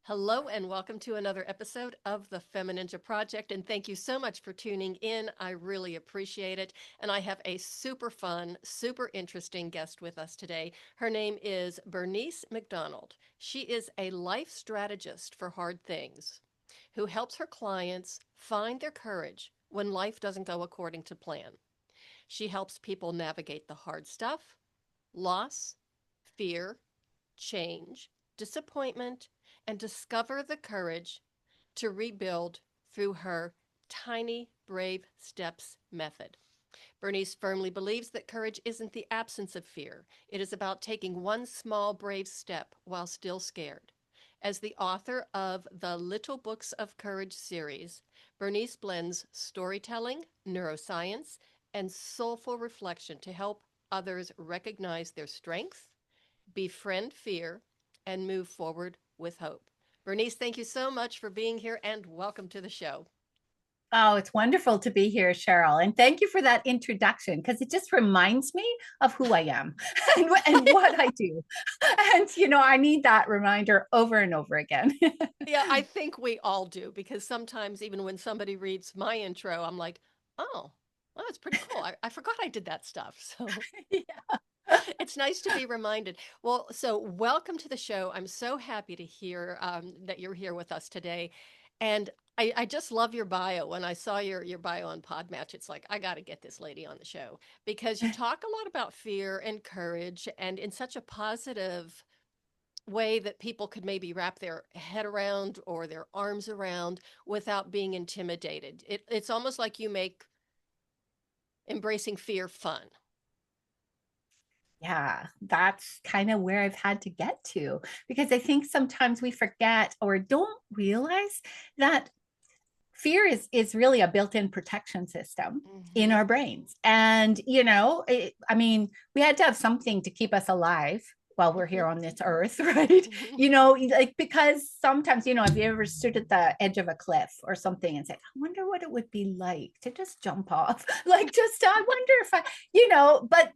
Hello and welcome to another episode of the FemiNinja Project. And thank you so much for tuning in. I really appreciate it. And I have a super fun, super interesting guest with us today. Her name is Bernice McDonald. She is a life strategist for hard things who helps her clients find their courage when life doesn't go according to plan. She helps people navigate the hard stuff, loss, fear, change, disappointment, and discover the courage to rebuild through her tiny, brave steps method. Bernice firmly believes that courage isn't the absence of fear. It is about taking one small, brave step while still scared. As the author of the Little Books of Courage series, Bernice blends storytelling, neuroscience, and soulful reflection to help others recognize their strengths, befriend fear, and move forward with hope. Bernice, thank you so much for being here and welcome to the show. Oh, it's wonderful to be here, Cheryl. And thank you for that introduction because it just reminds me of who I am and what I do. And, I need that reminder over and over again. Yeah, I think we all do because sometimes, even when somebody reads my intro, I'm like, oh, well, that's pretty cool. I forgot I did that stuff. So Yeah. it's nice to be reminded. Well, so welcome to the show. I'm so happy to hear that you're here with us today. And I just love your bio. When I saw your bio on Podmatch, it's like, I got to get this lady on the show because you talk a lot about fear and courage and in such a positive way that people could maybe wrap their head around or their arms around without being intimidated. It's almost like you make embracing fear fun. Yeah, that's kind of where I've had to get to because I think sometimes we forget or don't realize that fear is really a built-in protection system in Hmm. our brains. And I mean, we had to have something to keep us alive while we're here Hmm. on this earth, right? Like because sometimes, have you ever stood at the edge of a cliff or something and said, I wonder what it would be like to just jump off? Like just I wonder if but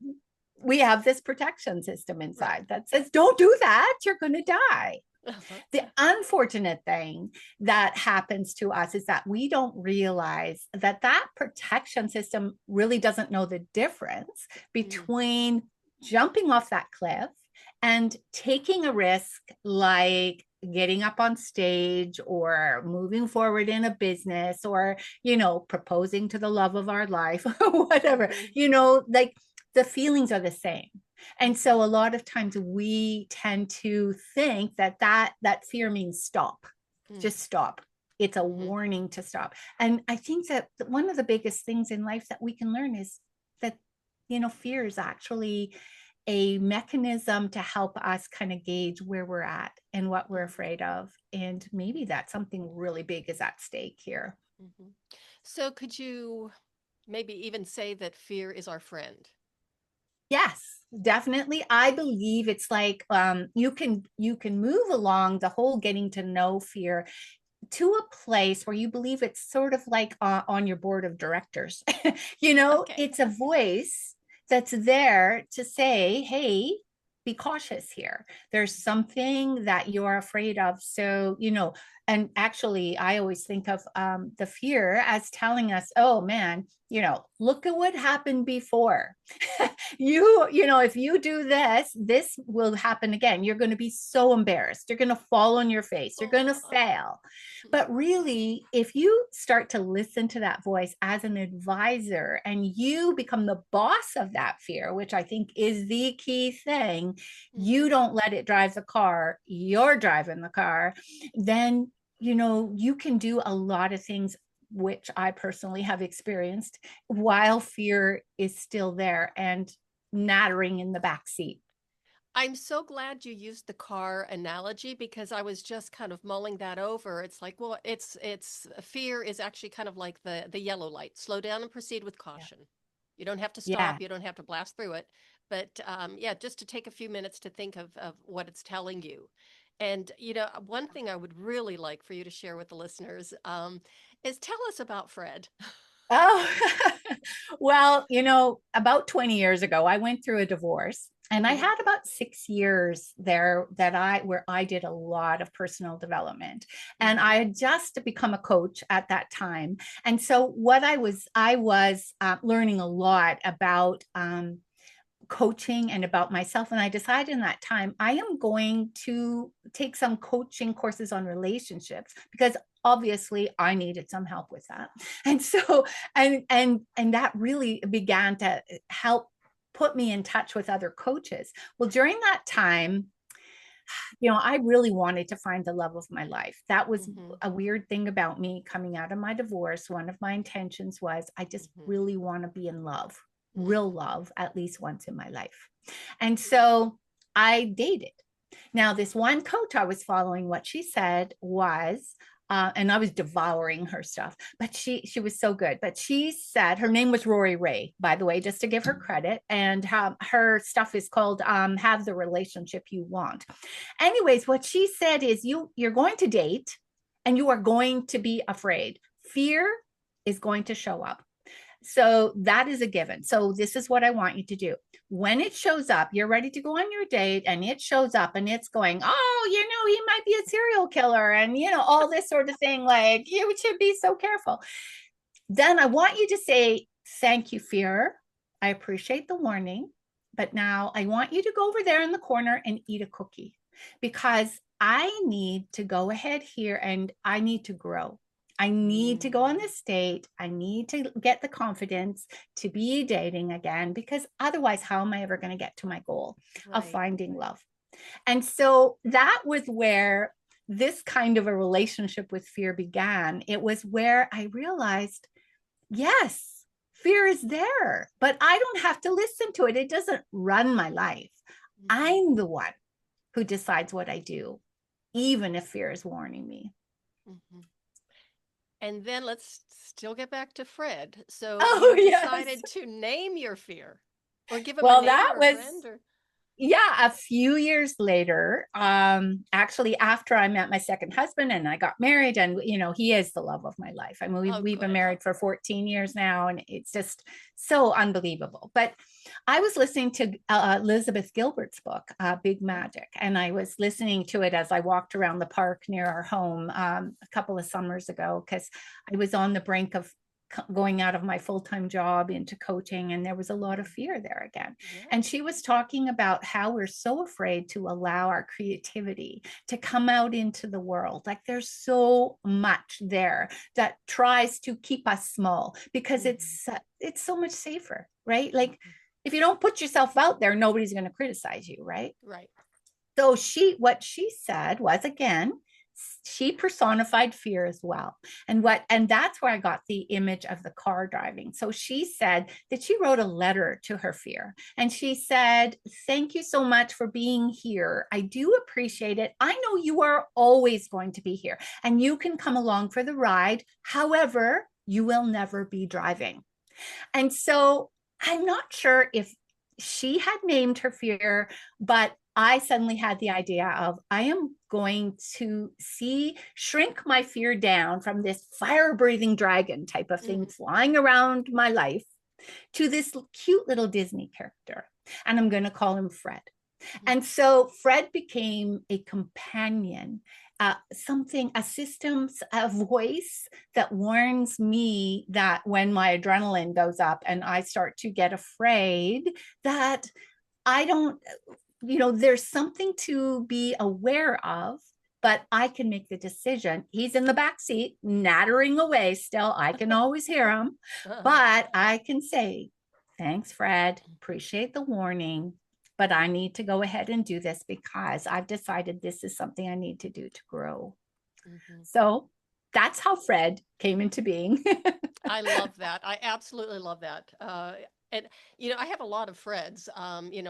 we have this protection system Right. inside that says, don't do that, you're going to die. Uh-huh. The unfortunate thing that happens to us is that we don't realize that that protection system really doesn't know the difference Mm. between jumping off that cliff and taking a risk like getting up on stage or moving forward in a business or proposing to the love of our life or whatever, Mhm. like the feelings are the same. And Mhm. so a lot of times we tend to think that fear means stop, Mm. just stop. It's a Mhm. warning to stop. And I think that one of the biggest things in life that we can learn is that fear is actually a mechanism to help us kind of gauge where we're at and what we're Mm. afraid of. And maybe that something really big is at stake here. Mhm. So could you maybe even say that fear is our friend? Yes, definitely. I believe it's like you can move along the whole getting to know fear to a place where you believe it's sort of like on your board of directors. Okay. It's a voice that's there to say, hey, be cautious here. There's something that you're afraid of. So, and actually, I always think of the fear as telling us, oh man, look at what happened before. If you do this, this will happen again. You're going to be so embarrassed. You're going to fall on your face. You're going to Oh. fail. But really, if you start to listen to that voice as an advisor and you become the boss of that fear, which I think is the key thing, you Mhm. don't let it drive the car, you're driving the car, then you can do a lot of things which I personally have experienced while fear is still there and nattering in the back seat. I'm so glad you used the car analogy because I was just kind of mulling that over. It's like, well, it's fear is actually kind of like the yellow light. Slow down and proceed with Yeah. caution. You don't have to Yeah. stop. You don't have to blast through it. But yeah, just to take a few minutes to think of what it's telling you. And, one thing I would really like for you to share with the listeners is tell us about Fred. Oh, well, about 20 years ago, I went through a divorce And I Mhm. had about 6 years there where I did a lot of personal development. And Mhm. I had just become a coach at that time. And so what I was learning a lot about coaching and about myself. And I decided in that time, I am going to take some coaching courses on relationships because obviously I needed some help with that. And so, and that really began to help put me in touch with other coaches. Well, during that time, I really wanted to find the love of my life. That was Mhm. a weird thing about me coming out of my divorce. One of my intentions was I just Mhm. really want to be in love, real Mhm. love, at least once in my life. And so I dated. Now, this one coach I was following, what she said was, and I was devouring her stuff, but she was so good. But she said her name was Rory Ray, by the way, just to give her credit. And her stuff is called "Have the Relationship You Want." Anyways, what she said is, you're going to date, and you are going to be afraid. Fear is going to show up. So that is a given. So this is what I want you to do. When it shows up, you're ready to go on your date and it shows up and it's going, oh, he might be a serial killer and, all this sort of thing. Like, you should be so careful. Then I want you to say, thank you, fear. I appreciate the warning. But now I want you to go over there in the corner and eat a cookie because I need to go ahead here and I need to grow. I need to go on Mm. this date. I need to get the confidence to be dating again because otherwise, how am I ever going to get to my goal of Right. finding love? And so that was where this kind of a relationship with fear began. It was where I realized, yes, fear is there, but I don't have to listen to it. It doesn't run my life. Mhm. I'm the one who decides what I do, even if fear is warning me. Mhm. And then let's still get back to Fred. So Oh, you yes. decided to name your fear or give him a Well, name that or a was friend or yeah, a few years later, actually after I met my second husband and I got married, and he is the love of my life. I mean, we've, oh we've been good. married for 14 years now, and it's just so unbelievable. But I was listening to Elizabeth Gilbert's book, Big Mhm. Magic, and I was listening to it as I walked around the park near our home a couple of summers ago because I was on the brink of going out of my full-time job into coaching, and there was a lot of Mhm. fear there again. Yeah. And she was talking about how we're so afraid to allow our creativity to come out into the world. Like, there's so much there that tries to keep us small because Mhm. it's so much safer, right? Like, Mhm. if you don't put yourself out there, nobody's going to criticize you, right? Right. So what she said was, again, she personified fear as well. And that's where I got the image of the car driving. So she said that she wrote a letter to her fear, and she said, thank you so much for being here. I do appreciate it. I know you are always going to be here and you can come along for the ride. However, you will never be driving. And so I'm not sure if she had named her fear, but I suddenly had the idea of, I am going to shrink my fear down from this fire breathing dragon type of thing Mhm. flying around my life to this cute little Disney character. And I'm going to call him Fred. Mhm. And so Fred became a companion, a systems, a voice that warns me that when my adrenaline goes up and I start to get afraid, that I don't, there's something to be aware of. But I can make the decision. He's in the back seat, nattering away still. I can always hear him. Uh-huh. But I can say, thanks, Fred. Appreciate the warning, but I need to go ahead and do this because I've decided this is something I need to do to grow. Mhm. So that's how Fred came into being. I love that. I absolutely love that. And I have a lot of Freds.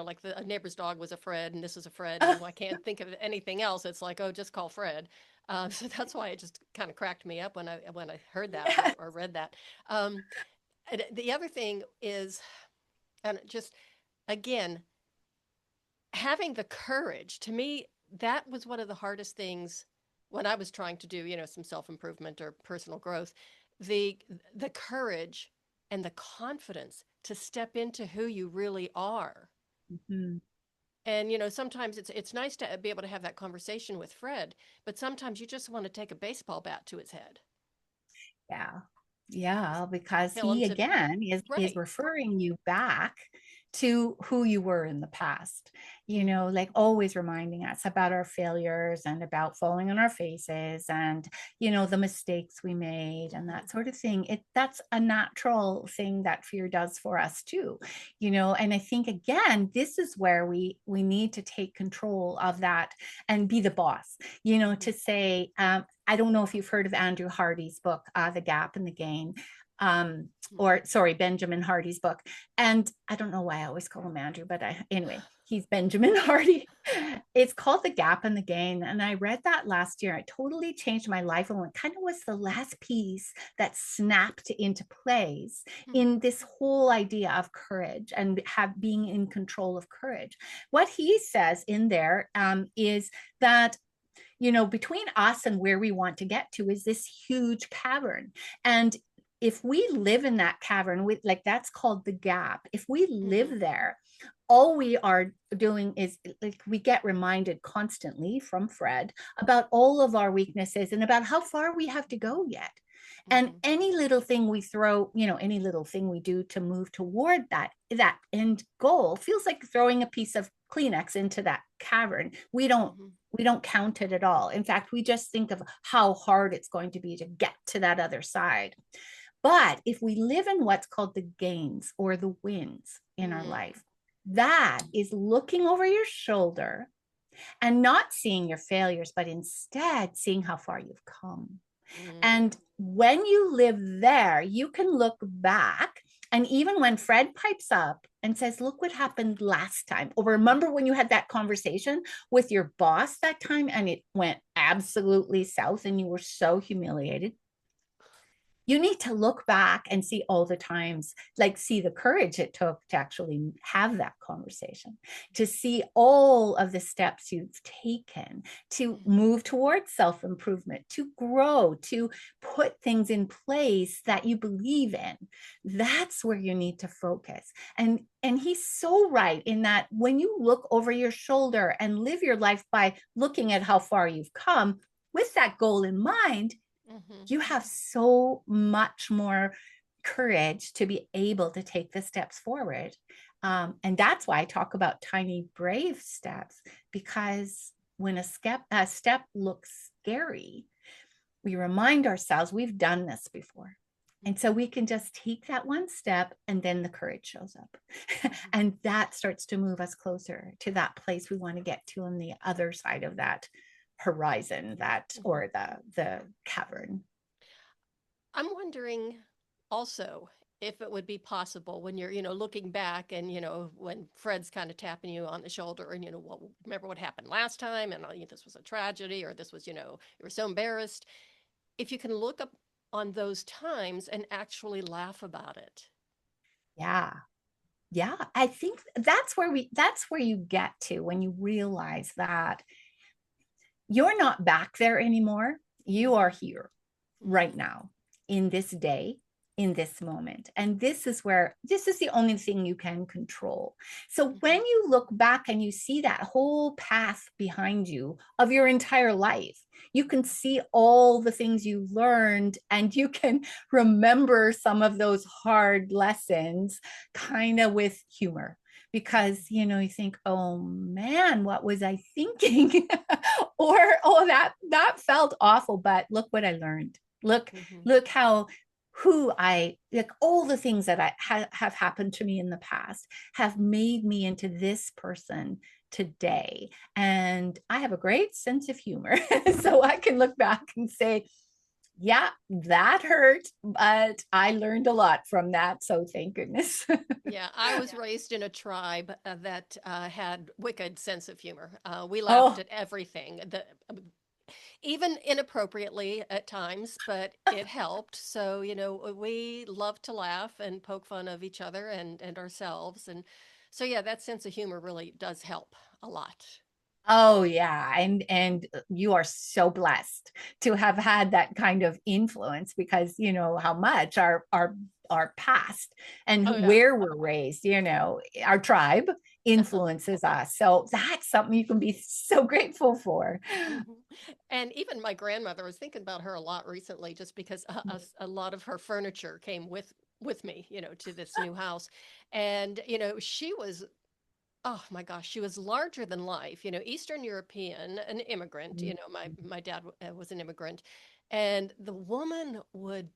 Like the a neighbor's dog was a Fred, and this is a Fred, and I can't think of anything else. It's like, oh, just call Fred. So that's why it just kind of cracked me up when I heard that Yes. or read that. Um, and the other thing is, and just again, having the courage. To me, that was one of the hardest things when I was trying to do, some self improvement or personal growth. The the courage and the confidence to step into who you really are. Mhm. And sometimes it's nice to be able to have that conversation with Fred, but sometimes you just want to take a baseball bat to his head. Yeah. Yeah, because Tell him he to again is right. referring you back to who you were in the past, Hmm. like always reminding us about our failures and about falling on our faces and, the mistakes we made and Hmm. that sort of thing. That's a natural thing that fear does for us too, and I think again, this is where we need to take control of that and be the boss, Hmm. to say, I don't know if you've heard of Andrew Hardy's book, The Gap and the Gain, or sorry, Benjamin Hardy's book. And I don't know why I always call him Andrew, but anyway, he's Benjamin Hardy. It's called The Gap and the Gain. And I read that last year. It totally changed my life. And it kind of was the last piece that snapped into place Hmm. in this whole idea of courage and being in control of courage. What he says in there is that between us and where we want to get to is this huge cavern. And if we live in that cavern, that's called the gap. If we Hmm. live there, all we are doing is like we get reminded constantly from Fred about all of our weaknesses and about how far we have to go yet. And Hmm. any little thing we throw, any little thing we do to move toward that end goal feels like throwing a piece of Kleenex into that cavern. Hmm. We don't count it at all. In fact, we just think of how hard it's going to be to get to that other side. But if we live in what's called the gains or the wins in our Hmm. life, that is looking over your shoulder and not seeing your failures, but instead seeing how far you've come. Hmm. And when you live there, you can look back. And even when Fred pipes up and says, look what happened last time, or remember when you had that conversation with your boss that time and it went absolutely south and you were so humiliated, you need to look back and see all the times, like see the courage it took to actually have that conversation, to see all of the steps you've taken to move towards self improvement, to grow, to put things in place that you believe in. That's where you need to focus. And he's so right in that when you look over your shoulder and live your life by looking at how far you've come with that goal in mind, Hmm. you have so much more courage to be able to take the steps forward. And that's why I talk about tiny, brave steps, because when a step looks scary, we remind ourselves we've done this before. And so we can just take that one step and then the courage shows up. And that starts to move us closer to that place we want to get to on the other side of that horizon, that Hmm. or the cavern. I'm wondering also if it would be possible when you're, looking back and, when Fred's kind of tapping you on the shoulder and, remember what happened last time and this was a tragedy or this was, you were so embarrassed. If you can look up on those times and actually laugh about it. Yeah. Yeah. I think that's where you get to when you realize that you're not back there anymore. You are Hmm. here right Hmm. now in this day, in this moment. And this is the only thing you can control. So when Hmm. you look back and you see that whole path behind you of your entire life, you can see all the things you learned and you can remember some of those hard lessons kind of with humor, because you think, oh man, what was I thinking? Or oh, that felt awful, but look what I learned. Hmm. Look how who I like, all the things that have happened to me in the past have made me into this person today. And I have a great sense of humor. So I can look back and say, yeah, that hurt, but I learned a lot from that. So thank goodness. Yeah, I was raised in a tribe that had wicked sense of humor. We laughed Oh, at everything. Even inappropriately at times, but it helped. So, we love to laugh and poke fun of each other and ourselves. And so, yeah, that sense of humor really does help a lot. oh yeah, and you are so blessed to have had that kind of influence, because you know how much our past and Oh, yeah. where we're raised, our tribe influences us. So that's something you can be so grateful for. Mhm. And even my grandmother, I was thinking about her a lot recently, just because a lot of her furniture came with me, to this new house. And, she was, oh my gosh, she was larger than life, Eastern European, an immigrant, my dad was an immigrant. And the woman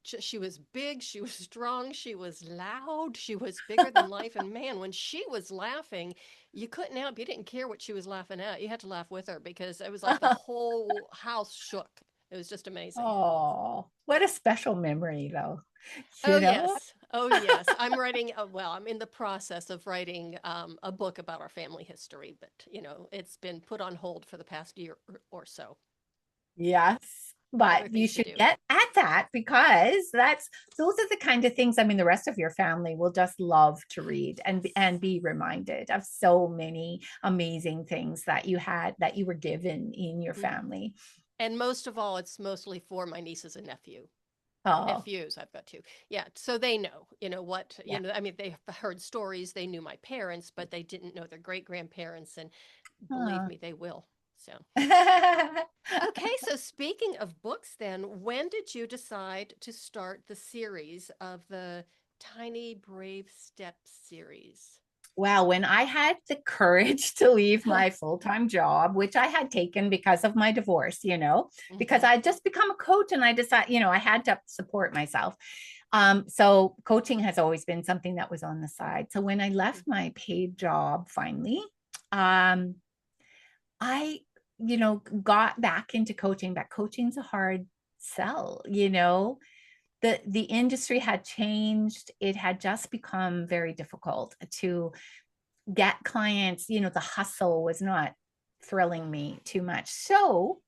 she was big, she was strong, she was loud, she was bigger than life. And man, when she was laughing, you couldn't help, you didn't care what she was laughing at. You had to laugh with her because it was like the whole house shook. It was just amazing. Oh, what a special memory, though. Oh, You know? yes. Oh, yes. I'm in the process of writing a book about our family history, but, it's been put on hold for the past year or so. Yes. Other But you things to should do. get at that because those are the kind of things, I mean, the rest of your family will just love to read and Yes. be reminded of so many amazing things that you had, that you were given in your Mhm. family. And most of all, it's mostly for my nieces and Oh, nephews. I've got two. Yeah. So they know, what, yeah. I mean, they've heard stories. They knew my parents, but they didn't know their great grandparents. And believe Uh. me, they will. So. Okay, so speaking of books, then, when did you decide to start the series of the Tiny Brave Steps series? Well, when I had the courage to leave my full-time job, which I had taken because of my divorce, because Hmm. I had just become a coach and I decided, I had to support myself. So coaching has always been something that was on the side. So when I left my paid job finally, um, I, got back into coaching, but coaching's a hard sell, the industry had changed. It had just become very difficult to get clients. The hustle was not thrilling me too much. So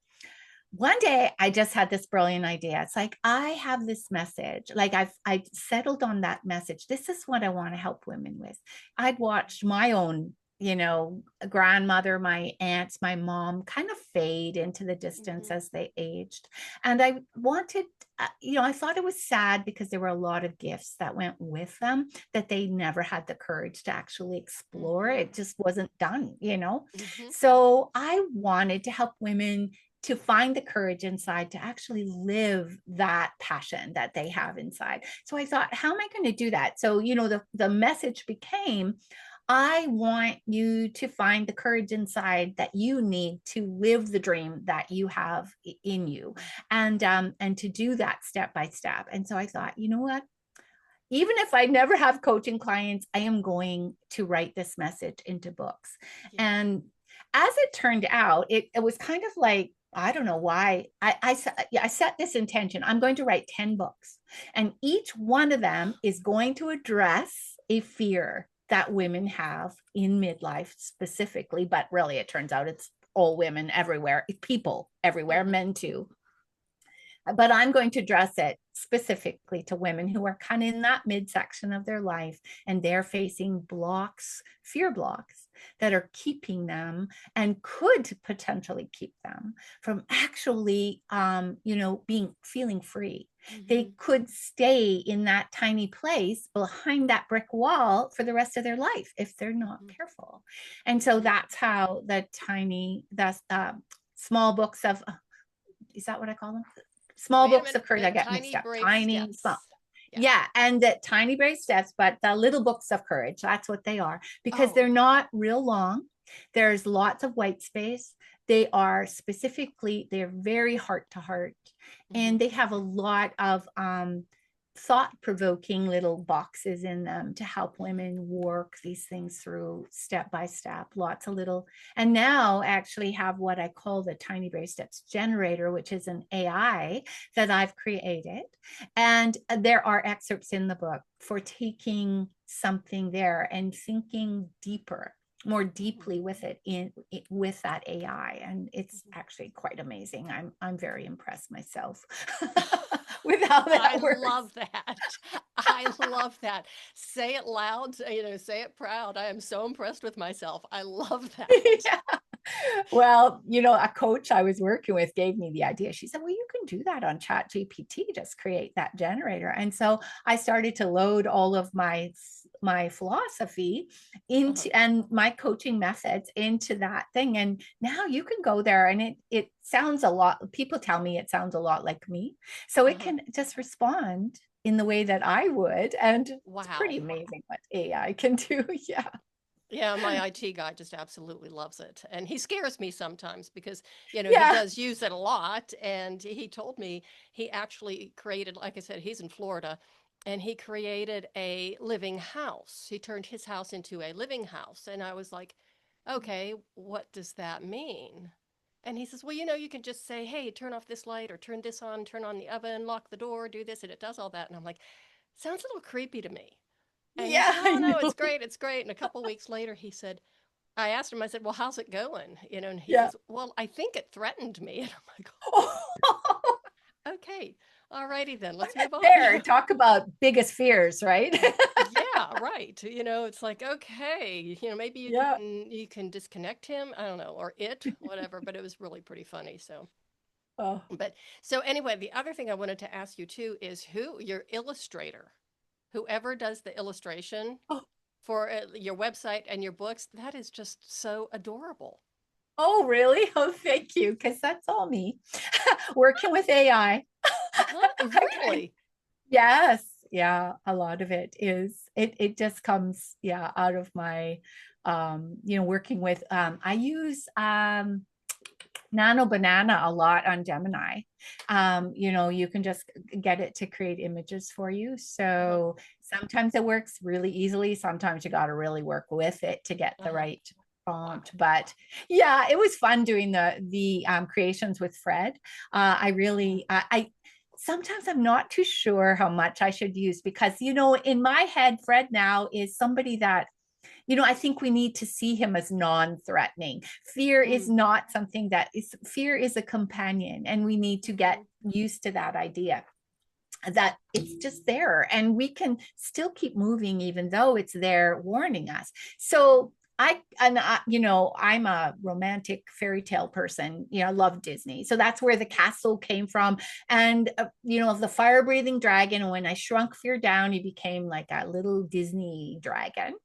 one day I just had this brilliant idea. It's like, I have this message. Like I settled on that message. This is what I want to help women with. I'd watched my own, grandmother, my aunts, my mom kind of fade into the distance Hmm. as they aged. And I wanted, I thought it was sad because there were a lot of gifts that went with them that they never had the courage to actually explore. Hmm. It just wasn't done. Hmm. So I wanted to help women to find the courage inside to actually live that passion that they have inside. So I thought, how am I going to do that? So, the message became, I want you to find the courage inside that you need to live the dream that you have in you, and to do that step by step. And so I thought, you know what? Even if I never have coaching clients, I am going to write this message into books. Yeah. And as it turned out, it was kind of like, I don't know why I set this intention. I'm going to write 10 books, and each one of them is going to address a fear that women have in midlife specifically. But really, it turns out it's all women everywhere, people everywhere, Hmm. men too. But I'm going to address it specifically to women who are kind of in that midsection of their life and they're facing blocks, fear blocks that are keeping them and could potentially keep them from actually, feeling free. Hmm. They could stay in that tiny place behind that brick wall for the rest of their life if they're not Hmm. careful. And so Hmm. that's how the small books of, is that what I call them? Small Wait a books of minute. courage. I The get mixed Tiny up. Brave Tiny, small. Steps. Yeah. Yeah. And the tiny brave steps, but the little books of courage, that's what they are because Oh, they're okay. not real long. There's lots of white space. They're very heart to heart. Hmm. And they have a lot of thought-provoking little boxes in them to help women work these things through step by step. Lots of little, and now actually have what I call the Tiny Brave Steps generator, which is an AI that I've created. And there are excerpts in the book for taking something there and thinking deeper, more Hmm. deeply with with that AI, and it's Hmm. actually quite amazing. I'm very impressed myself with how I that works. love that. I love that. Say it loud, say it proud. I am so impressed with myself. I love that. Yeah. Well, a coach I was working with gave me the idea. She said, well, you can do that on Chat GPT, just create that generator. And so I started to load all of my my philosophy into and my coaching methods into that thing. And now you can go there and it sounds a lot, people tell me it sounds a lot like me. So it can just respond in the way that I would. And Wow. it's pretty amazing what AI can do. Yeah. Yeah, my IT guy just absolutely loves it. And he scares me sometimes because, he Yeah. does use it a lot. And he told me he actually created, like I said, he's in Florida, and he created a living house. He turned his house into a living house. And I was like, okay, what does that mean? And he says, well, you can just say, hey, turn off this light or turn this on, turn on the oven, lock the door, do this, and it does all that. And I'm like, sounds a little creepy to me. And he Yeah, said, I oh, no, know. it's great. It's great. And a couple weeks later, he said, I asked him, I said, well, how's it going? And he Yeah. says, well, I think it threatened me. And I'm like, Oh, okay, all righty then, let's move on. there, talk about biggest fears, right? Yeah, right. It's like, okay, maybe you Yeah. can you can disconnect him. I don't know, or whatever, but it was really pretty funny. Oh. But so anyway, the other thing I wanted to ask you too is who your illustrator, whoever does the illustration Oh. for your website and your books, that is just so adorable. Oh, really? Oh, thank you. Because that's all me working with AI. Really? Yes. Yeah. A lot of it is, it just comes, yeah, out of my, working with, I use, Nano Banana a lot on Gemini. You can just get it to create images for you. Uh-huh. So sometimes it works really easily. Sometimes you got to really work with it to get the Uh-huh. right Wow. font. But yeah, it was fun doing the creations with Fred. I really I sometimes I'm not too sure how much I should use because in my head, Fred now is somebody that I think we need to see him as non-threatening. Fear is Mm. not something fear is a companion, and we need to get used to that idea that it's just there and we can still keep moving even though it's there warning us. So I'm a romantic fairy tale person. I love Disney. So that's where the castle came from. And, the fire breathing dragon. And when I shrunk fear down, he became like a little Disney dragon.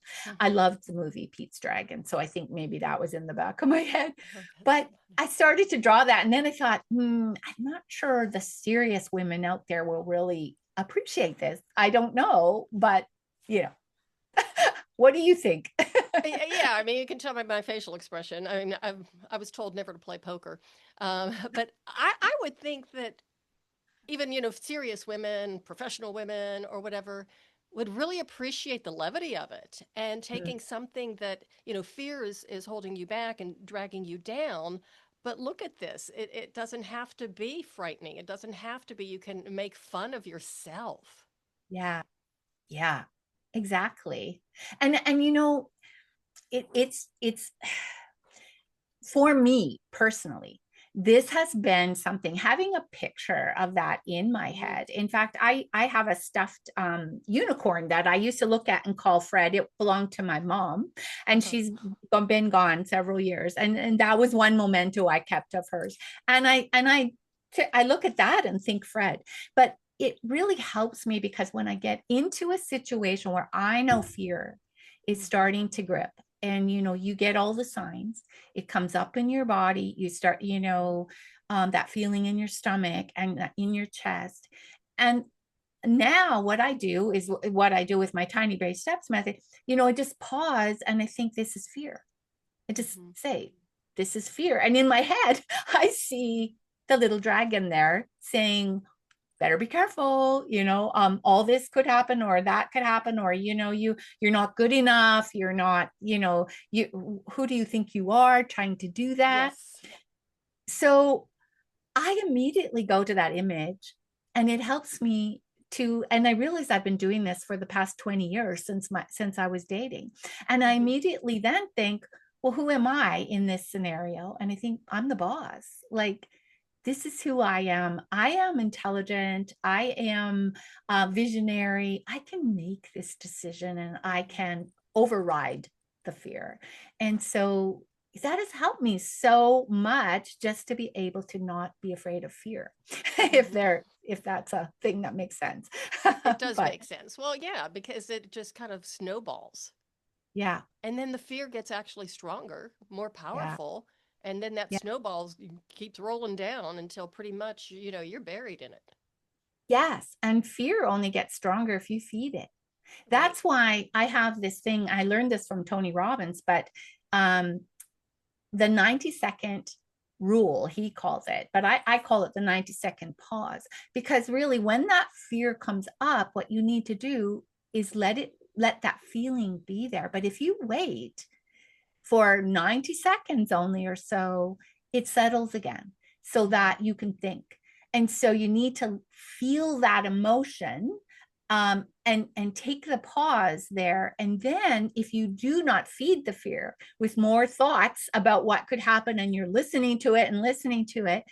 I Mm-hmm. loved the movie Pete's Dragon. So I think maybe that was in the back of my head. Oh, But I started to draw that. And then I thought, I'm not sure the serious women out there will really appreciate this. I don't know. But, what do you think? Yeah, I mean, you can tell by my facial expression. I mean, I was told never to play poker, but I would think that even serious women, professional women, or whatever, would really appreciate the levity of it and taking something that fear is holding you back and dragging you down. But look at this; it doesn't have to be frightening. It doesn't have to be. You can make fun of yourself. Yeah. Yeah, exactly. And it's for me personally, this has been something, having a picture of that in my Mm-hmm. head. In fact, I have a stuffed unicorn that I used to look at and call Fred. It belonged to my mom, and Uh-huh. she's been gone several years. And that was one memento I kept of hers. And I look at that and think Fred. But it really helps me because when I get into a situation where I know fear is Mm-hmm. starting to grip, and you get all the signs, it comes up in your body, you start that feeling in your stomach and in your chest. And now what I do is what I do with my tiny baby steps method. I just pause and I think, this is fear. I just Mm-hmm. say, this is fear. And in my head, I see the little dragon there saying, better be careful. All this could happen, or that could happen, or you're not good enough, you're not, who do you think you are trying to do that? Yes. So I immediately go to that image, and it helps me and I realize I've been doing this for the past 20 years since I was dating. And I Mm-hmm. immediately then think, well, who am I in this scenario? And I think, I'm the boss. Like, this is who I am. I am intelligent. I am visionary. I can make this decision and I can override the fear. And so that has helped me so much, just to be able to not be afraid of fear. if that's a thing that makes sense. It does But make sense. Well, yeah, because it just kind of snowballs. yeah, And then the fear gets actually stronger, more yeah, powerful. And then that yeah. snowballs keeps rolling down until pretty much, you're buried in it. Yes. And fear only gets stronger if you feed it. Right. That's why I have this thing. I learned this from Tony Robbins, but um, the 90-second rule, he calls it, but I call it the 90-second pause. Because really, when that fear comes up, what you need to do is let that feeling be there. But if you wait for 90 seconds only or so, it settles again so that you can think. And so you need to feel that emotion, and take the pause there. And then if you do not feed the fear with more thoughts about what could happen, and you're listening to it and listening to it,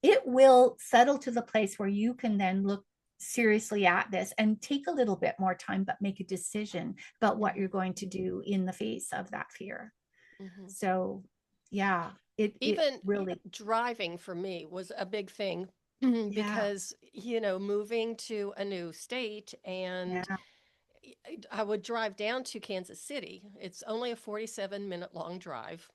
it will settle to the place where you can then look seriously at this and take a little bit more time, but make a decision about what you're going to do in the face of that fear. Mm-hmm. So yeah, it Even really, driving for me was a big thing yeah, because, moving to a new state, and yeah, I would drive down to Kansas City. It's only a 47-minute long drive.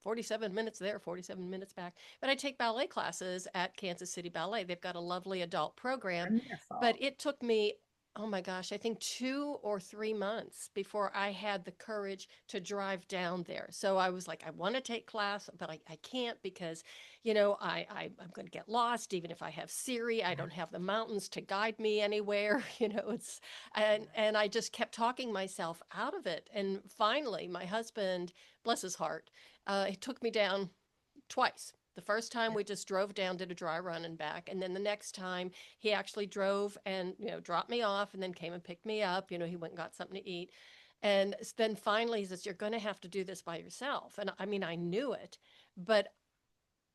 47 minutes there, 47 minutes back. But I take ballet classes at Kansas City Ballet. They've got a lovely adult program. But wonderful. it took me, oh my gosh, I think 2 or 3 months before I had the courage to drive down there. So I was like, I want to take class, but I can't because, I'm going to get lost. Even if I have Siri, I don't have the mountains to guide me anywhere. It's, and I just kept talking myself out of it. And finally, my husband, bless his heart, he took me down twice. The first time we just drove down, did a dry run and back. And then the next time he actually drove and, dropped me off and then came and picked me up. He went and got something to eat. And then finally he says, you're going to have to do this by yourself. And I mean, I knew it, but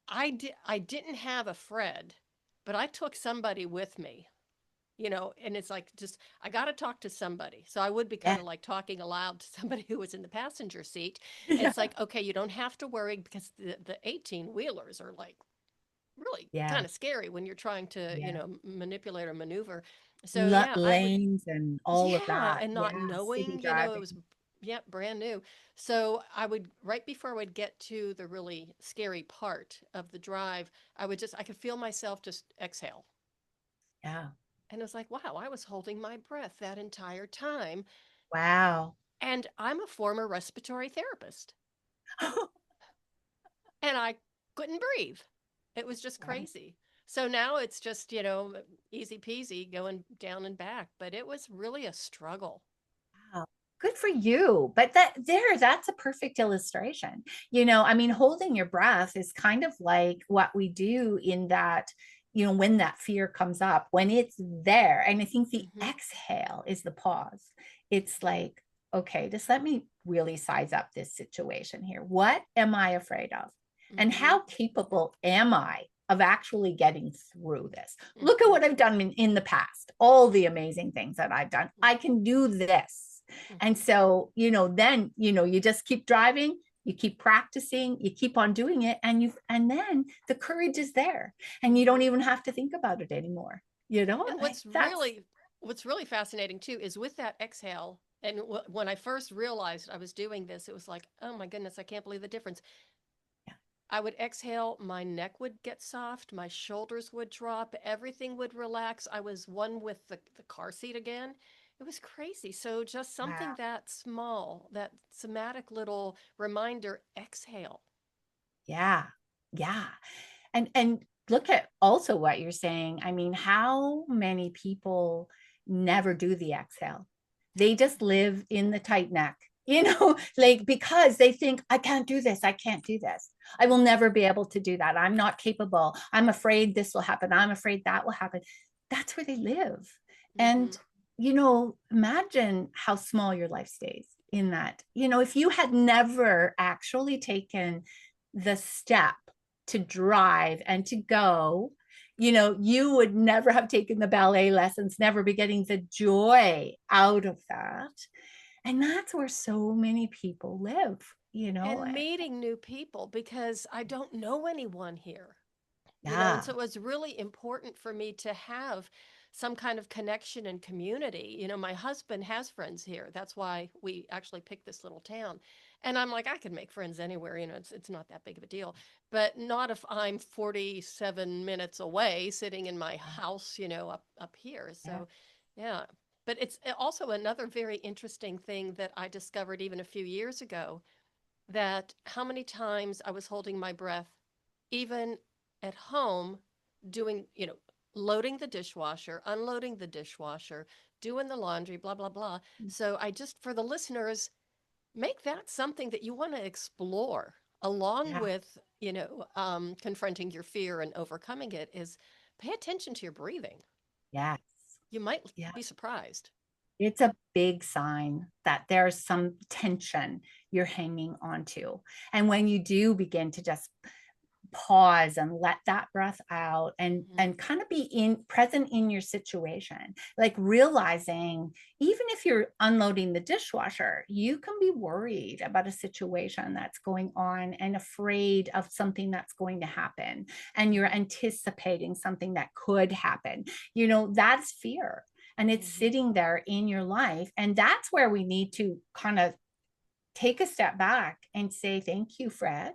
I didn't have a Fred, but I took somebody with me, and it's like, just, I got to talk to somebody. So I would be kind Yeah, of like talking aloud to somebody who was in the passenger seat. And yeah, it's like, okay, you don't have to worry, because the 18 wheelers are like really yeah, kind of scary when you're trying to, yeah. manipulate or maneuver. So yeah, I would, Lanes and all of yeah, that. and not Yeah, city knowing, it driving. was, yeah, brand new. So I would, right before I would get to the really scary part of the drive, I could feel myself just exhale. Yeah. And it was like, wow, I was holding my breath that entire time. Wow. And I'm a former respiratory therapist, and I couldn't breathe. It was just Yeah. crazy. So now it's just, easy peasy going down and back, but it was really a struggle. Wow. Good for you. But that's a perfect illustration. I mean, holding your breath is kind of like what we do in that, when that fear comes up, when it's there. And I think the Hmm. exhale is the pause. It's like, okay, just let me really size up this situation here. What am I afraid of? And Hmm. how capable am I of actually getting through this? Look at Hmm. what I've done in the past, all the amazing things that I've done. I can do this. And Hmm. so, then, you just keep driving, you keep practicing, you keep on doing it, and then the courage is there, and you don't Hmm. even have to think about it anymore. You know, And that's what's really fascinating too is with that exhale. And when I first realized I was doing this, it was like, oh my goodness, I can't believe the difference. yeah, I would exhale, my neck would get soft, my shoulders would drop, everything would relax. I was one with the car seat again. It was crazy. So just something wow, that small, that somatic little reminder, exhale. yeah, yeah. And look at also what you're saying. I mean, how many people never do the exhale? They just live in the tight neck, like because they think, I can't do this, I can't do this, I will never be able to do that, I'm not capable, I'm afraid this will happen, I'm afraid that will happen. That's where they live. Mm-hmm. And imagine how small your life stays in that. If you had never actually taken the step to drive and to go, you would never have taken the ballet lessons, never be getting the joy out of that. And that's where so many people live. And meeting new people, because I don't know anyone here. And Yeah. so it was really important for me to have some kind of connection and community. My husband has friends here. That's why we actually picked this little town. And I'm like, I can make friends anywhere, it's not that big of a deal. But not if I'm 47 minutes away sitting in my house, up here. Yeah. So yeah. But it's also another very interesting thing that I discovered even a few years ago, that how many times I was holding my breath, even at home, doing, loading the dishwasher, unloading the dishwasher, doing the laundry, blah, blah, blah. So I just, for the listeners, make that something that you want to explore along Yeah. with, confronting your fear and overcoming it, is pay attention to your breathing. Yes. You might Yeah. be surprised. It's a big sign that there's some tension you're hanging on to. And when you do begin to just pause and let that breath out, Mm-hmm. and kind of be in present in your situation, like realizing even if you're unloading the dishwasher, you can be worried about a situation that's going on and afraid of something that's going to happen, and you're anticipating something that could happen. That's fear, and it's Mm-hmm. sitting there in your life. And that's where we need to kind of take a step back and say, thank you, Fred,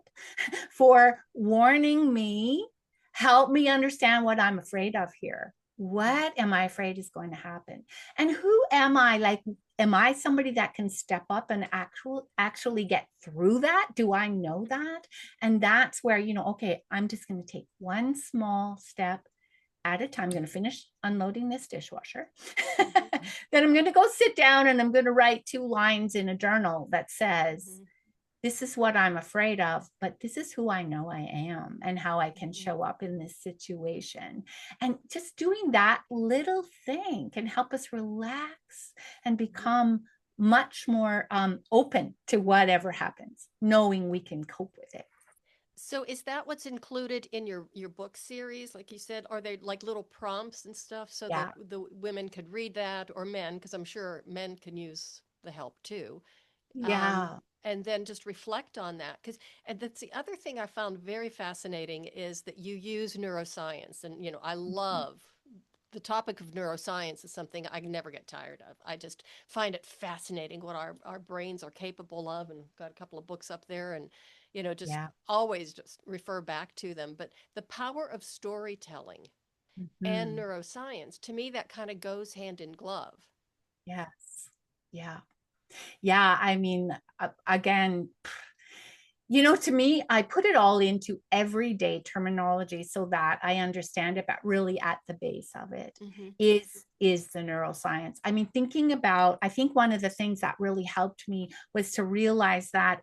for warning me. Help me understand what I'm afraid of here. What am I afraid is going to happen? And who am I? Like, am I somebody that can step up and actually get through that? Do I know that? And that's where, okay, I'm just going to take one small step at a time. I'm going to finish unloading this dishwasher. Then I'm going to go sit down and I'm going to write 2 lines in a journal that says, Mm-hmm. this is what I'm afraid of, but this is who I know I am and how I can Mm-hmm. show up in this situation. And just doing that little thing can help us relax and become much more open to whatever happens, knowing we can cope with it. So is that what's included in your book series? Like you said, are they like little prompts and stuff so that Yeah. the women could read that, or men, because I'm sure men can use the help too. Yeah. And then just reflect on that. And that's the other thing I found very fascinating, is that you use neuroscience. And, I love the topic of neuroscience, is something I never get tired of. I just find it fascinating what our brains are capable of, and got a couple of books up there, and, just Yeah. always just refer back to them. But the power of storytelling and Mm-hmm. neuroscience, to me, that kind of goes hand in glove. Yes. Yeah. Yeah. I mean, again, to me, I put it all into everyday terminology so that I understand it, but really at the base of it Mm-hmm. is the neuroscience. I mean, I think one of the things that really helped me was to realize that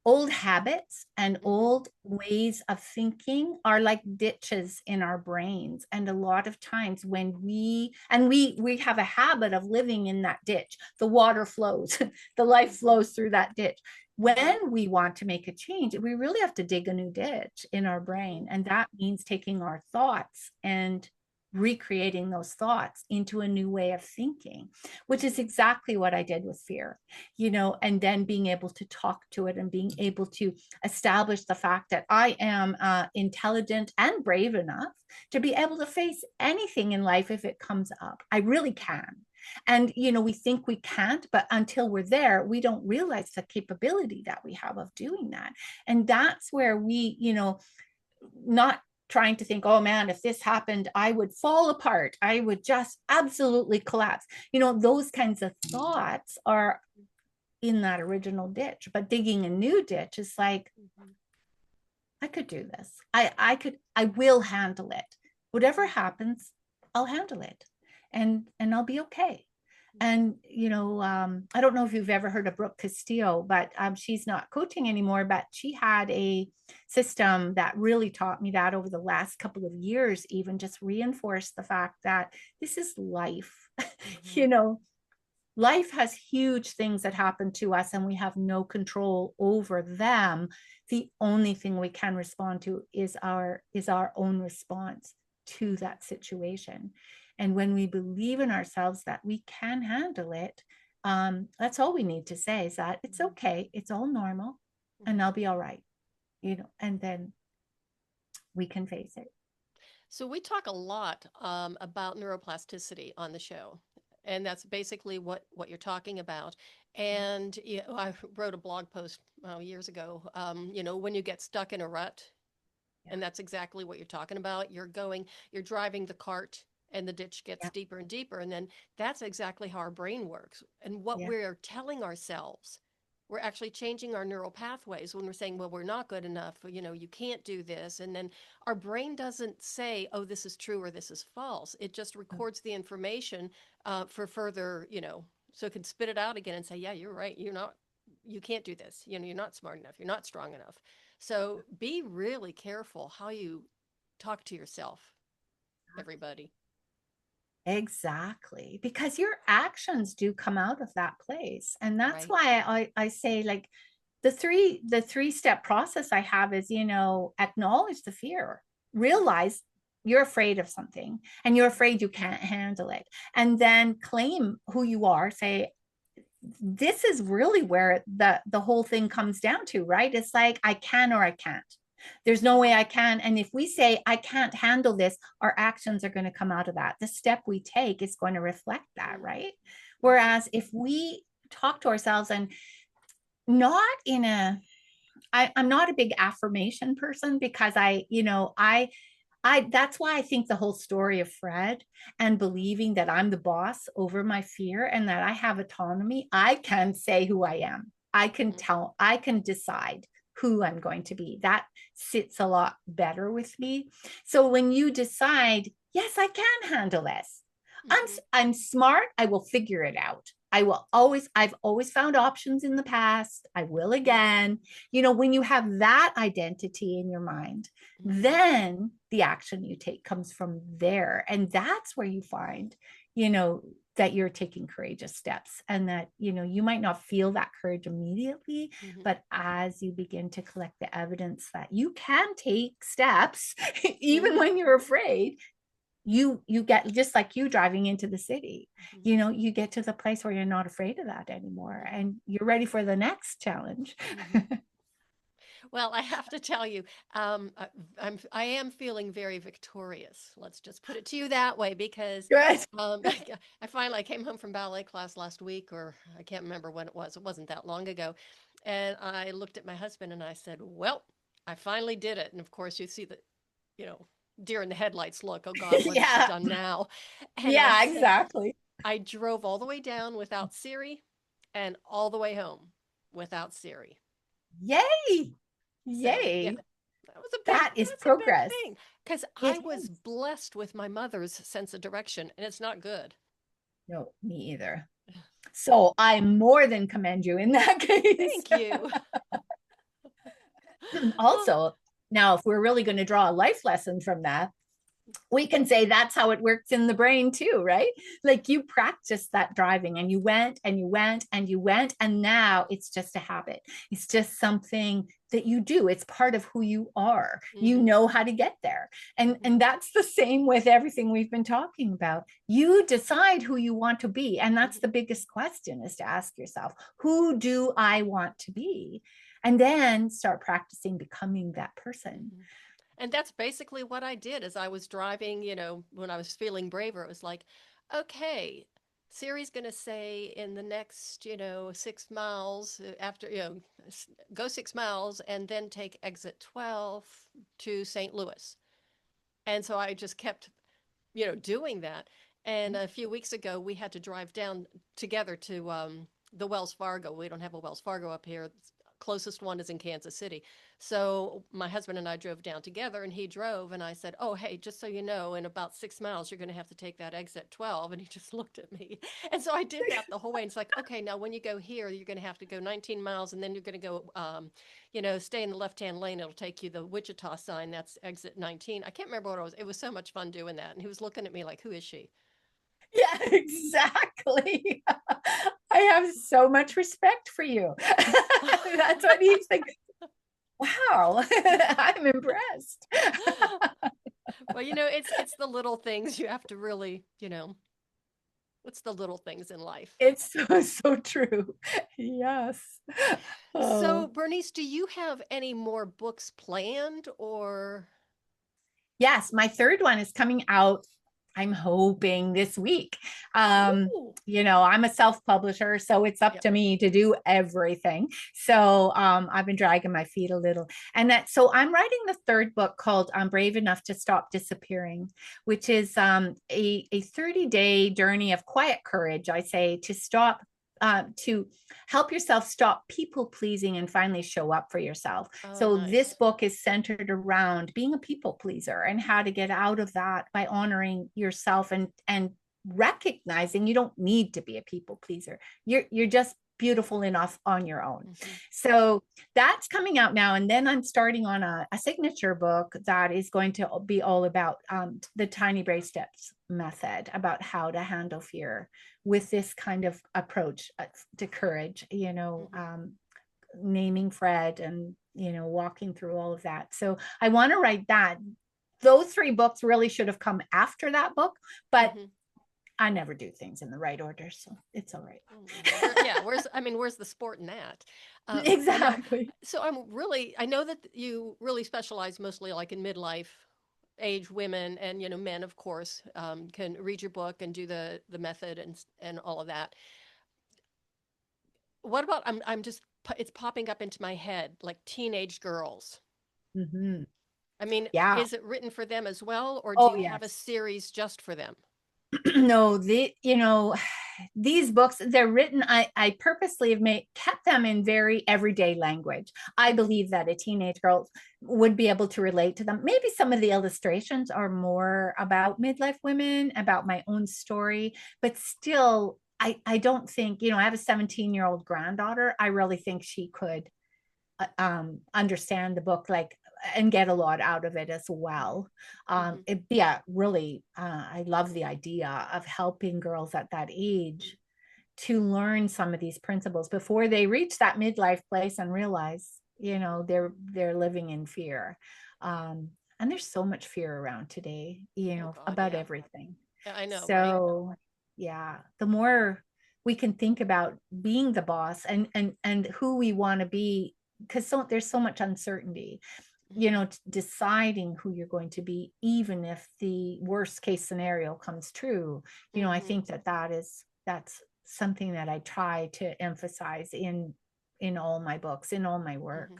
old habits and Mm-hmm. old ways of thinking are like ditches in our brains. And a lot of times when we have a habit of living in that ditch, the water flows, the life Mm-hmm. flows through that ditch. Mm-hmm. When we want to make a change, we really have to dig a new ditch in our Mm-hmm. brain. And that means taking our thoughts and recreating those thoughts into a new way of thinking, which is Mm-hmm. exactly what I did with fear, and then being able to talk to it and being able to establish the fact that I am intelligent and brave enough to be able to face anything in life if it comes up. I really can. And, we think we can't, but until we're there, we don't realize the capability that we have of doing that. And that's where we, not trying to think, oh man, if this happened, I would fall apart. I would just absolutely collapse. Those kinds of thoughts are in that original ditch. But digging a new ditch is like, Mm-hmm. I could do this. I will handle it. Whatever happens, I'll handle it, and I'll be okay. And I don't know if you've ever heard of Brooke Castillo, but she's not coaching anymore. But she had a system that really taught me that over the last couple of years, even just reinforced the fact that this is life. Mm-hmm. you know, life has huge things that happen to us and we have no control over them. The only thing we can respond to is our own response to that situation. And when we believe in ourselves that we can handle it, that's all we need to say, is that it's okay, it's all normal, and Mm-hmm. I'll be all right, and then we can face it. So we talk a lot about neuroplasticity on the show, and that's basically what you're talking about. And I wrote a blog post years ago. When you get stuck in a rut, Yeah. and that's exactly what you're talking about. You're driving the cart, and the ditch gets Yeah. deeper and deeper, and then that's exactly how our brain works. And what Yeah. we're telling ourselves, we're actually changing our neural pathways when we're saying, well, we're not good enough, you can't do this. And then our brain doesn't say, oh, this is true or this is false. It just records the information for further, so it can spit it out again and say, yeah, you're right. You can't do this. You're not smart enough. You're not strong enough. So be really careful how you talk to yourself, everybody. Exactly. Because your actions do come out of that place. And that's Right. why I say like the three step process I have is, acknowledge the fear, realize you're afraid of something and you're afraid you can't handle it. And then claim who you are, say, this is really where the whole thing comes down to, right? It's like I can or I can't. There's no way I can. And if we say I can't handle this, our actions are going to come out of that. The step we take is going to reflect that, right? Mm-hmm. Whereas if we talk to ourselves and not in a I'm not a big affirmation person because I that's why I think the whole story of Fred and believing that I'm the boss over my fear and that I have autonomy, I can say who I am. Mm-hmm. I can decide who I'm going to be. That sits a lot better with me. So when you decide, yes, I can handle this. Mm-hmm. I'm smart, I will figure it out. I've always found options in the past. I will again. When you have that identity in your mind, Mm-hmm. then the action you take comes from there. And that's where you find, you know, that you're taking courageous steps and that, you might not feel that courage immediately, Mm-hmm. but as you begin to collect the evidence that you can take steps, even Mm-hmm. when you're afraid, you get just like you driving into the city, Mm-hmm. you get to the place where you're not afraid of that anymore Mm-hmm. and you're ready for the next challenge. Mm-hmm. Well, I have to tell you, I am feeling very victorious. Let's just put it to you that way, because Good. I finally came home from ballet class last week, or I can't remember when it was. It wasn't that long ago, and I looked at my husband and I said, "Well, I finally did it." And of course, you see the, you know, deer in the headlights look. Oh God, what has she Yeah. done now? And I Yeah, said, exactly. I drove all the way down without Siri, and all the way home without Siri. Yay. So yeah, Yay. that That is was a big progress. thing, because It I was is. blessed with my mother's sense of direction, and it's not good. No, me either. So I more than commend you in that case. Thank you. Oh, Also, now if we're really going to draw a life lesson from that, we can say that's how it works in the brain too, right? Like you practiced that driving and you went and you went and you went, and now it's just a habit. It's just something that you do. It's part of who you are. You mm-hmm, know how to get there. And mm-hmm, and that's the same with everything we've been talking about. You decide who you want to be. And that's mm-hmm, the biggest question, is to ask yourself, who do I want to be? And then start practicing becoming that person. mm-hmm. And that's basically what I did as I was driving, when I was feeling braver. It was like, okay, Siri's going to say in the next, 6 miles after, go 6 miles and then take exit 12 to St. Louis. And so I just kept, doing that. And a few weeks ago, we had to drive down together to the Wells Fargo. We don't have a Wells Fargo up here. Closest one is in Kansas City. So my husband and I drove down together, and he drove. And I said, "Oh, hey, just so you know, in about 6 miles, you're going to have to take that exit 12." And he just looked at me. And so I did that the whole way. And it's like, okay, now when you go here, you're going to have to go 19 miles, and then you're going to go, stay in the left-hand lane. It'll take you the Wichita sign. That's exit 19. I can't remember what it was. It was so much fun doing that. And he was looking at me like, who is she? Yeah, exactly. I have so much respect for you. That's what he's thinking. Wow, I'm impressed. Well, it's the little things you have to really, it's the little things in life. It's so true. Yes. So, Oh. Bernice, do you have any more books planned, or? Yes, my third one is coming out, I'm hoping this week. Ooh. I'm a self-publisher, so it's up Yep. to me to do everything. So I've been dragging my feet a little. So I'm writing the third book called I'm Brave Enough to Stop Disappearing, which is a 30-day journey of quiet courage, I say, to help yourself stop people pleasing and finally show up for yourself. Oh, So this nice. book is centered around being a people pleaser and how to get out of that by honoring yourself and recognizing you don't need to be a people pleaser. You're just beautiful enough on your own. Mm-hmm. So that's coming out now. And then I'm starting on a signature book that is going to be all about the tiny brave steps method, about how to handle fear with this kind of approach to courage, naming Fred and, walking through all of that. So I want to write that. Those three books really should have come after that book, but I never do things in the right order, so it's all right. Yeah, where's the sport in that? Exactly. So I know that you really specialize mostly like in midlife age women, and men, of course, can read your book and do the method and all of that. What about it's popping up into my head like teenage girls. Mm-hmm. I mean, Yeah. is it written for them as well, or do Oh, you have a yes. series just for them? No, these books, they're written, I purposely have kept them in very everyday language. I believe that a teenage girl would be able to relate to them. Maybe some of the illustrations are more about midlife women, about my own story, but still, I don't think, I have a 17-year-old granddaughter. I really think she could understand the book and get a lot out of it as well. Really, I love the idea of helping girls at that age to learn some of these principles before they reach that midlife place and realize, they're living in fear. And there's so much fear around today, Oh God, about yeah. everything. I know, right? So yeah, the more we can think about being the boss and who we want to be, because there's so much uncertainty, deciding who you're going to be, even if the worst case scenario comes true. I think that's something that I try to emphasize in all my books, in all my work.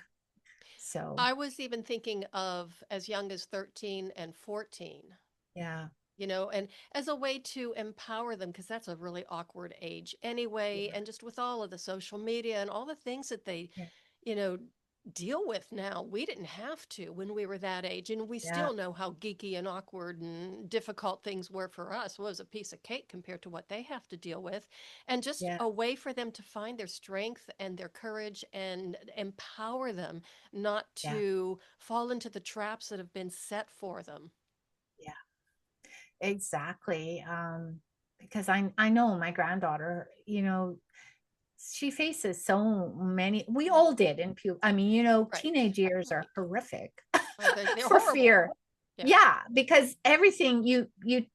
So I was even thinking of as young as 13 and 14, yeah, and as a way to empower them, because that's a really awkward age anyway. yeah, And just with all of the social media and all the things that they, yeah, you know, deal with now, we didn't have to when we were that age. And we yeah, still know how geeky and awkward and difficult things were for us. It was a piece of cake compared to what they have to deal with. And just yeah, a way for them to find their strength and their courage and empower them not yeah, to fall into the traps that have been set for them. yeah, exactly. Because I know my granddaughter, she faces so many, we all did Right. teenage years are horrific Oh, they're for horrible. fear. Yeah. Yeah, because everything, you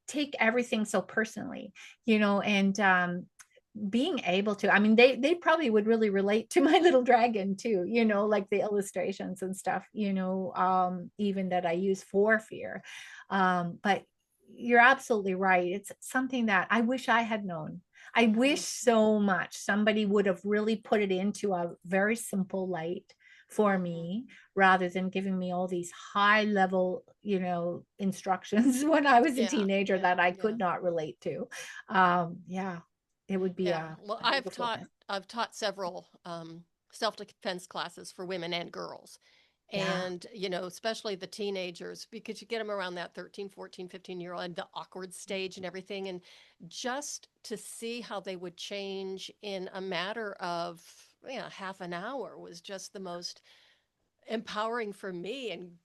take everything so personally, and being able to, they probably would really relate to my little dragon too, like the illustrations and stuff, even that I use for fear. But you're absolutely right. It's something that I wish I had known. I wish so much somebody would have really put it into a very simple light for me, rather than giving me all these high level, instructions when I was a Yeah. teenager that I Yeah. could not relate to. Yeah, it would be Yeah. a Well, beautiful thing. I've taught several self-defense classes for women and girls. Yeah, And, especially the teenagers, because you get them around that 13, 14, 15-year-old and the awkward stage and everything. And just to see how they would change in a matter of, half an hour was just the most empowering for me, and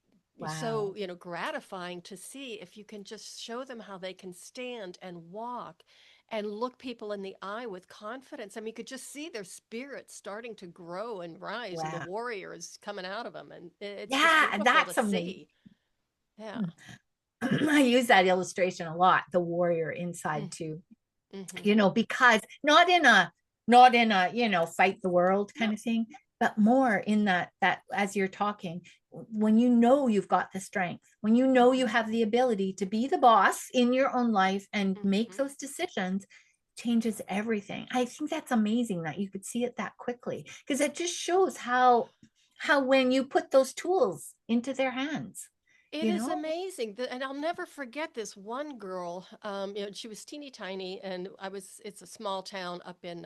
so, wow, gratifying to see if you can just show them how they can stand and walk and look people in the eye with confidence. I mean, you could just see their spirits starting to grow and rise, and the wow. warrior is coming out of them, and it's just Yeah, beautiful to that's amazing. see. Yeah. I use that illustration a lot, the warrior Mm, inside too, mm-hmm. because not in a fight the world No. kind of thing, but more in that as you're talking, when you know you've got the strength, when you know you have the ability to be the boss in your own life and make Mm-hmm. those decisions, changes everything. I think that's amazing that you could see it that quickly, because it just shows how when you put those tools into their hands, It you is know. amazing. And I'll never forget this one girl. She was teeny tiny, and it's a small town up in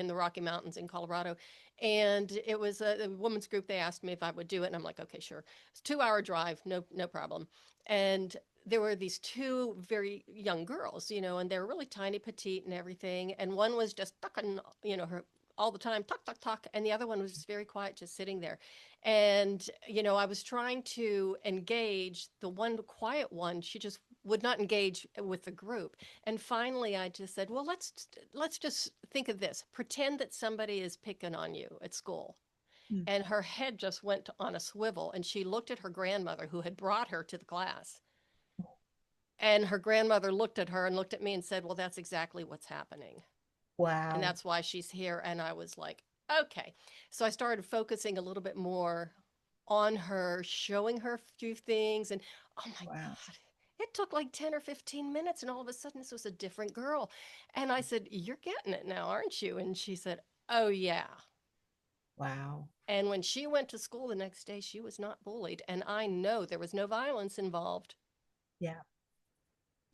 the Rocky Mountains in Colorado. And it was a women's group. They asked me if I would do it. And I'm like, okay, sure. It's a 2 hour drive. No problem. And there were these two very young girls, and they were really tiny, petite and everything. And one was just tucking, her all the time, tuck, tuck, tuck. And the other one was just very quiet, just sitting there. And, I was trying to engage the one quiet one. She just would not engage with the group. And finally I just said, well, let's just think of this. Pretend that somebody is picking on you at school. Mm. And her head just went on a swivel, and she looked at her grandmother who had brought her to the class. And her grandmother looked at her and looked at me and said, well, that's exactly what's happening. And Wow. that's why she's here. And I was like, okay. So I started focusing a little bit more on her, showing her a few things. And oh my Wow. God, it took like 10 or 15 minutes. And all of a sudden, this was a different girl. And I said, you're getting it now, aren't you? And she said, oh, yeah. Wow. And when she went to school the next day, she was not bullied. And I know there was no violence involved. Yeah.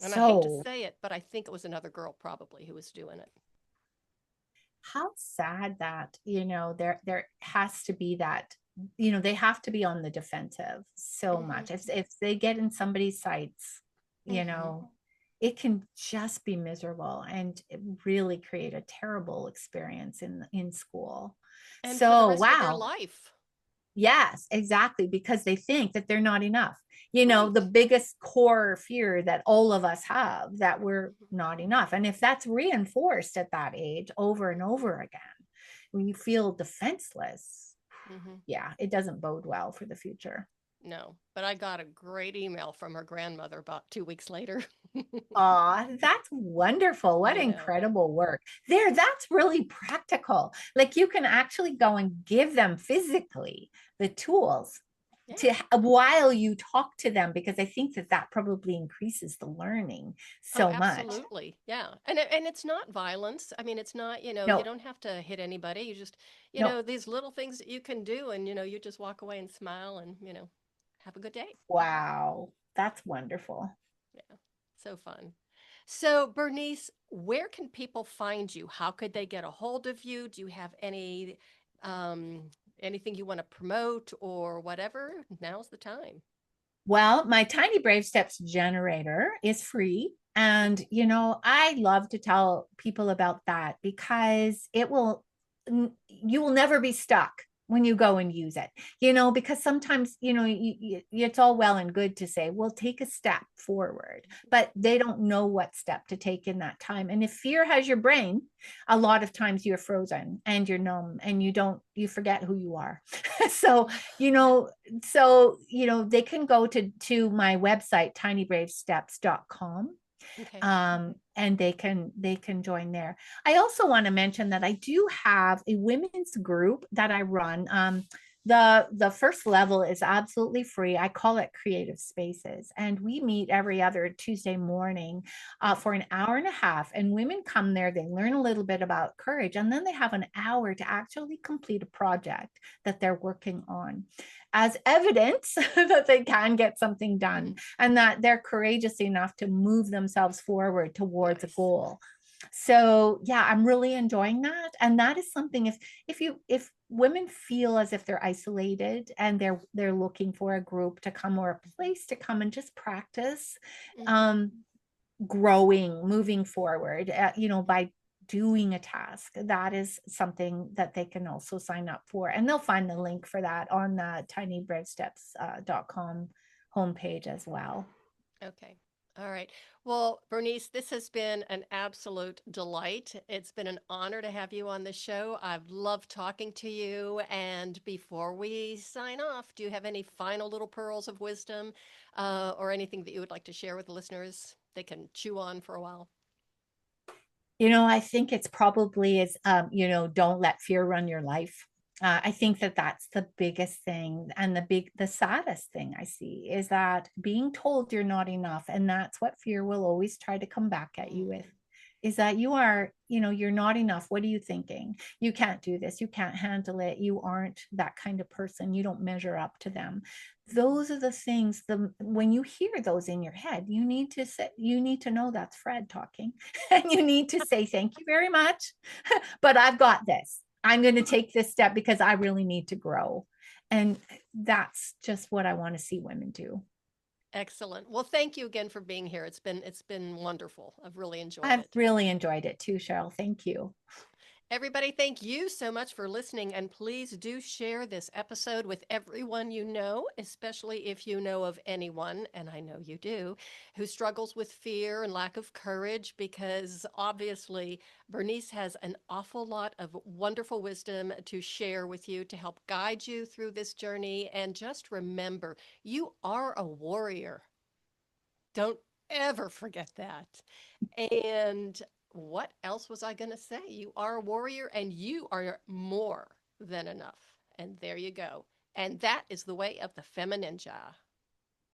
And I hate to So say it, but I think it was another girl probably who was doing it. how sad that, there has to be that, they have to be on the defensive so Mm-hmm. much. If they get in somebody's sights, Mm-hmm. it can just be miserable and it really create a terrible experience in school. And for the So rest of their wow. life. Yes, exactly, because they think that they're not enough. The Right. biggest core fear that all of us have, that we're Mm-hmm. not enough. And if that's reinforced at that age over and over again, when you feel defenseless, Mm-hmm. yeah, it doesn't bode well for the future. No, but I got a great email from her grandmother about 2 weeks later. Aw, that's wonderful. What I know. incredible work. That's really practical. Like you can actually go and give them physically the tools Yeah. to while you talk to them, because I think that probably increases the learning Oh, so much. absolutely. Yeah. And it's not violence. I mean, it's not, you No, don't have to hit anybody. You just, no. these little things that you can do, and you just walk away and smile and, have a good day. Wow. That's wonderful. Yeah. So fun. So, Bernice, where can people find you? How could they get a hold of you? Do you have um anything you want to promote or whatever? Now's the time. Well, my Tiny Brave Steps generator is free. And, I love to tell people about that because you will never be stuck when you go and use it, because sometimes, it's all well and good to say, well, take a step forward, but they don't know what step to take in that time. And if fear has your brain, a lot of times you're frozen and you're numb and you forget who you are. So, they can go to my website, tinybravesteps.com, Okay. and they can join there. I also want to mention that I do have a women's group that I run. The first level is absolutely free. I call it Creative Spaces, and we meet every other Tuesday morning for an hour and a half. And women come there, they learn a little bit about courage, and then they have an hour to actually complete a project that they're working on as evidence that they can get something done and that they're courageous enough to move themselves forward towards a Nice. goal. So yeah, I'm really enjoying that. And that is something, if women feel as if they're isolated and they're looking for a group to come or a place to come and just practice Mm-hmm. growing, moving forward, by doing a task, that is something that they can also sign up for. And they'll find the link for that on the tinybravesteps.com homepage as well. Okay. All right. Well, Bernice, this has been an absolute delight. It's been an honor to have you on the show. I've loved talking to you. And before we sign off, do you have any final little pearls of wisdom or anything that you would like to share with the listeners they can chew on for a while? I think it's probably is, don't let fear run your life. I think that that's the biggest thing, and the saddest thing I see is that being told you're not enough, and that's what fear will always try to come back at you with, Mm. is that you are, you're not enough. What are you thinking? You can't do this. You can't handle it. You aren't that kind of person. You don't measure up to them. Those are the things, when you hear those in your head, you need to know that's Fred talking, and you need to say thank you very much, but I've got this. I'm going to take this step because I really need to grow. And that's just what I want to see women do. Excellent. Well, thank you again for being here. It's been wonderful. I've really enjoyed I've it. really enjoyed it too, Cheryl. Thank you. Everybody, thank you so much for listening. And please do share this episode with everyone you know, especially if you know of anyone, and I know you do, who struggles with fear and lack of courage, because obviously Bernice has an awful lot of wonderful wisdom to share with you to help guide you through this journey. And just remember, you are a warrior. Don't ever forget that. And what else was I going to say? You are a warrior and you are more than enough. And there you go. And that is the way of the FemiNinja.